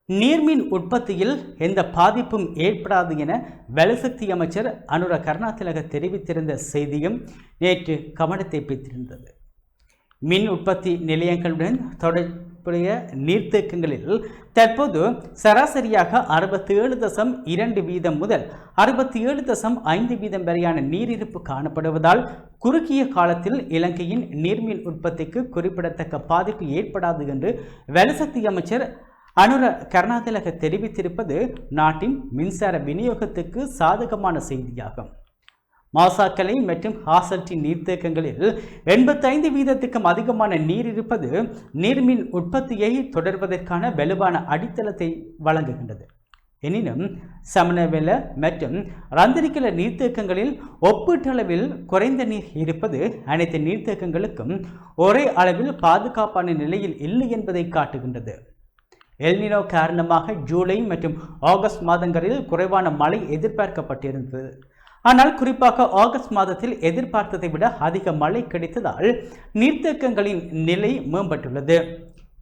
நீர்மின் உற்பத்தியில் எந்த பாதிப்பும் ஏற்படாது என வலுசக்தி அமைச்சர் அனுர கருணாதிலக தெரிவித்திருந்த செய்தியும் நேற்று கவனத்தை பெற்றிருந்தது. மின் உற்பத்தி நிலையங்களுடன் தொடர்புடைய நீர்த்தேக்கங்களில் தற்போது சராசரியாக 67.2% முதல் 67.5% வரையான நீரிருப்பு காணப்படுவதால் குறுகிய காலத்தில் இலங்கையின் நீர்மின் உற்பத்திக்கு குறிப்பிடத்தக்க பாதிப்பு ஏற்படாது என்று வலுசக்தி அமைச்சர் அனுர கருணாதிலக தெரிவித்திருப்பது நாட்டின் மின்சார விநியோகத்துக்கு சாதகமான செய்தியாகும். மாசாக்கலை மற்றும் ஹாசல்டி நீர்த்தேக்கங்களில் 85%க்கும் அதிகமான நீர் இருப்பது நீர்மின் உற்பத்தியை தொடர்வதற்கான வலுவான அடித்தளத்தை வழங்குகின்றது. எனினும் சமணவெல மற்றும் ரந்தரிக்கல நீர்த்தேக்கங்களில் ஒப்பீட்டளவில் குறைந்த நீர் இருப்பது அனைத்து நீர்த்தேக்கங்களுக்கும் ஒரே அளவில் பாதுகாப்பான நிலையில் இல்லை என்பதை காட்டுகின்றது. எல்னினோ காரணமாக ஜூலை மற்றும் ஆகஸ்ட் மாதங்களில் குறைவான மழை எதிர்பார்க்கப்பட்டிருந்தது. ஆனால் குறிப்பாக ஆகஸ்ட் மாதத்தில் எதிர்பார்த்ததை விட அதிக மழை கிடைத்ததால் நீர்த்தேக்கங்களின் நிலை மேம்பட்டுள்ளது.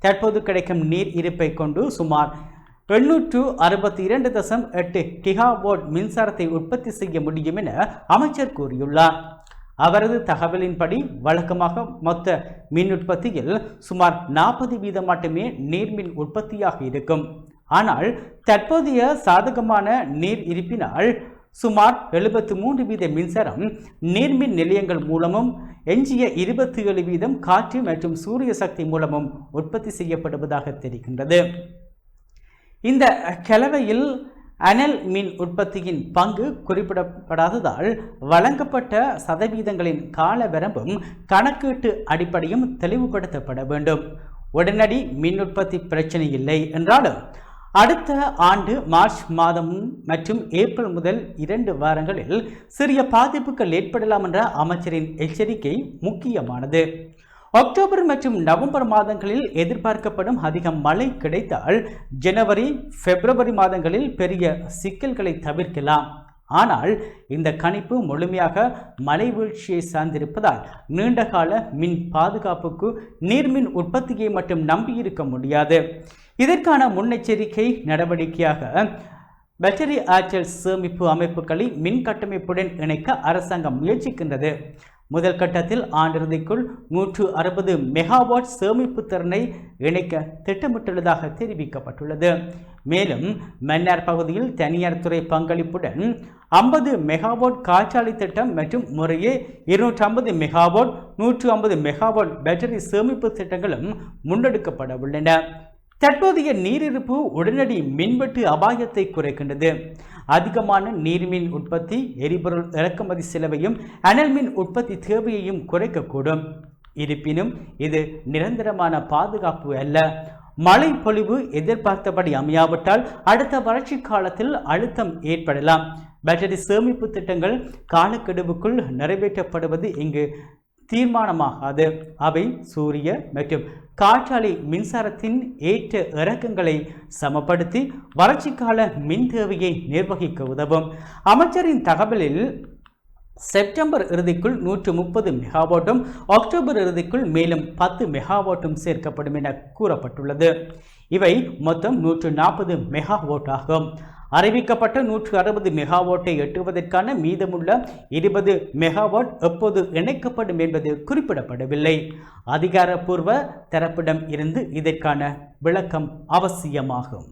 தற்போது கிடைக்கும் நீர் இருப்பை கொண்டு சுமார் 862.8 கிகாவாட் மின்சாரத்தை உற்பத்தி செய்ய முடியும் என அமைச்சர் கூறியுள்ளார். அவரது தகவலின்படி வழக்கமாக மொத்த மின் உற்பத்தியில் சுமார் 40% மட்டுமே நீர்மின் உற்பத்தியாக இருக்கும். ஆனால் தற்போதைய சாதகமான நீர் இருப்பினால் சுமார் 73% மின்சாரம் நீர்மின் நிலையங்கள் மூலமும் எஞ்சிய 27% காற்று மற்றும் சூரிய சக்தி மூலமும் உற்பத்தி செய்யப்படுவதாக தெரிகின்றது. இந்த கலவையில் அனல் மின் உற்பத்தியின் பங்கு குறிப்பிடப்படாததால் வழங்கப்பட்ட சதவீதங்களின் கால வரம்பும் கணக்கீட்டு அடிப்படையும் தெளிவுபடுத்தப்பட வேண்டும். உடனடி மின் உற்பத்தி பிரச்சனை இல்லை என்றாலும் அடுத்த ஆண்டு மார்ச் மாதம் மற்றும் ஏப்ரல் முதல் 2 வாரங்களில் சிறிய பாதிப்புகள் ஏற்படலாம் என்ற அமைச்சரின் எச்சரிக்கை முக்கியமானது. அக்டோபர் மற்றும் நவம்பர் மாதங்களில் எதிர்பார்க்கப்படும் அதிக மழை கிடைத்தால் ஜனவரி பிப்ரவரி மாதங்களில் பெரிய சிக்கல்களை தவிர்க்கலாம். ஆனால் இந்த கணிப்பு முழுமையாக மழை வீழ்ச்சியை சார்ந்திருப்பதால் நீண்டகால மின் பாதுகாப்புக்கு நீர்மின் உற்பத்தியை மட்டும் நம்பியிருக்க முடியாது. இதற்கான முன்னெச்சரிக்கை நடவடிக்கையாக பேட்டரி ஆற்றல் சேமிப்பு அமைப்புகளை மின் கட்டமைப்புடன் இணைக்க அரசாங்கம் முயற்சிக்கின்றது. முதல் கட்டத்தில் ஆண்டிற்குள் 160 மெகாவாட் சேமிப்பு திறனை இணைக்க திட்டமிட்டுள்ளதாக தெரிவிக்கப்பட்டுள்ளது. மேலும் மன்னார் பகுதியில் தனியார் துறை பங்களிப்புடன் 50 மெகாவாட் காற்றாலை திட்டம் மற்றும் முறையே 250 மெகாவாட் 150 மெகாவாட் பேட்டரி சேமிப்பு திட்டங்களும் முன்னெடுக்கப்பட உள்ளன. தற்போதைய நீரிருப்பு உடனடி மின்வெட்டு அபாயத்தை குறைக்கின்றது. அதிகமான நீர்மின் உற்பத்தி எரிபொருள் இறக்குமதி செலவையும் அனல் மின் உற்பத்தி தேவையையும் குறைக்கக்கூடும். இருப்பினும் இது நிரந்தரமான பாதுகாப்பு அல்ல. மழை பொழிவு எதிர்பார்த்தபடி அமையாவிட்டால் அடுத்த வறட்சி காலத்தில் அழுத்தம் ஏற்படலாம். பேட்டரி சேமிப்பு திட்டங்கள் காலக்கெடுவுக்குள் நிறைவேற்றப்படுவது இங்கு தீர்மானமாகாது. அவை சூரிய மற்றும் காற்றாலை மின்சாரத்தின் ஏற்ற இறக்கங்களை சமப்படுத்தி வறட்சிக்கால மின் தேவையை நிர்வகிக்க உதவும். அமைச்சரின் தகவலில் செப்டம்பர் இறுதிக்குள் 130 மெகாவாட்டும் அக்டோபர் இறுதிக்குள் மேலும் 10 மெகாவாட்டும் சேர்க்கப்படும் என கூறப்பட்டுள்ளது. இவை மொத்தம் 140 மெகாவாட் ஆகும். அறிவிக்கப்பட்ட 160 மெகாவாட்டை எட்டுவதற்கான மீதமுள்ள 20 மெகாவாட் எப்போது இணைக்கப்படும் என்பது குறிப்பிடப்படவில்லை. அதிகாரப்பூர்வ தரப்பிடம் இருந்து இதற்கான விளக்கம் அவசியமாகும்.